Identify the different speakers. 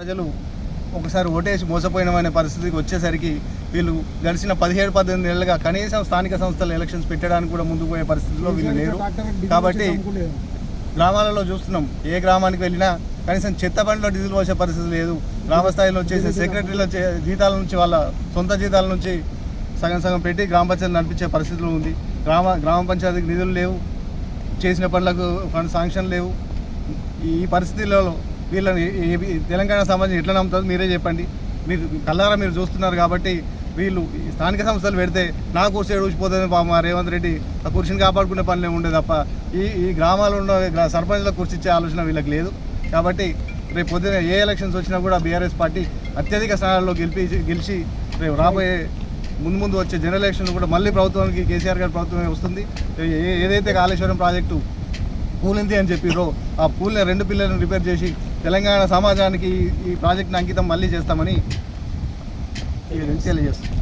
Speaker 1: ప్రజలు ఒకసారి ఓటేసి మోసపోయినమనే పరిస్థితికి వచ్చేసరికి వీళ్ళు గడిచిన 17-18 నెలలుగా కనీసం స్థానిక సంస్థల ఎలక్షన్స్ పెట్టడానికి కూడా ముందుకు పోయే పరిస్థితిలో వీళ్ళు లేరు. కాబట్టి గ్రామాలలో చూస్తున్నాం, ఏ గ్రామానికి వెళ్ళినా కనీసం చెత్త బండిలో డీజిల్ పోసే పరిస్థితి లేదు. గ్రామస్థాయిలో వచ్చేసి సెక్రటరీల జీతాల నుంచి, వాళ్ళ సొంత జీతాల నుంచి సగం పెట్టి గ్రామ పంచాయతీ నడిపించే పరిస్థితిలో ఉంది. గ్రామ పంచాయతీకి నిధులు లేవు, చేసిన పనులకు ఫండ్ శాంక్షన్ లేవు. ఈ పరిస్థితుల్లో వీళ్ళని తెలంగాణ సమాజం ఎట్లా నమ్ముతుంది మీరే చెప్పండి. మీరు కల్లారా మీరు చూస్తున్నారు. కాబట్టి వీళ్ళు స్థానిక సంస్థలు పెడితే నా కుర్చీ ఊసిపోతుంది మా రేవంత్ రెడ్డి ఆ కుర్చీని కాపాడుకునే పనులే ఉండే తప్ప ఈ గ్రామాల్లో ఉన్న సర్పంచ్లకు కుర్చీచ్చే ఆలోచన వీళ్ళకి లేదు. కాబట్టి రేపు పొద్దున ఏ ఎలక్షన్స్ వచ్చినా కూడా బీఆర్ఎస్ పార్టీ అత్యధిక స్థానాల్లో గెలిచి రేపు రాబోయే ముందు వచ్చే జనరల్ ఎలక్షన్ కూడా మళ్ళీ ప్రభుత్వానికి కేసీఆర్ గారి ప్రభుత్వమే వస్తుంది. ఏదైతే కాళేశ్వరం ప్రాజెక్టు పూలింది అని చెప్పిరో ఆ పూల్ని 2 పిల్లలను రిపేర్ చేసి తెలంగాణ సమాజానికి ఈ ప్రాజెక్ట్ని అంకితం మళ్ళీ చేస్తామని తెలియజేస్తుంది.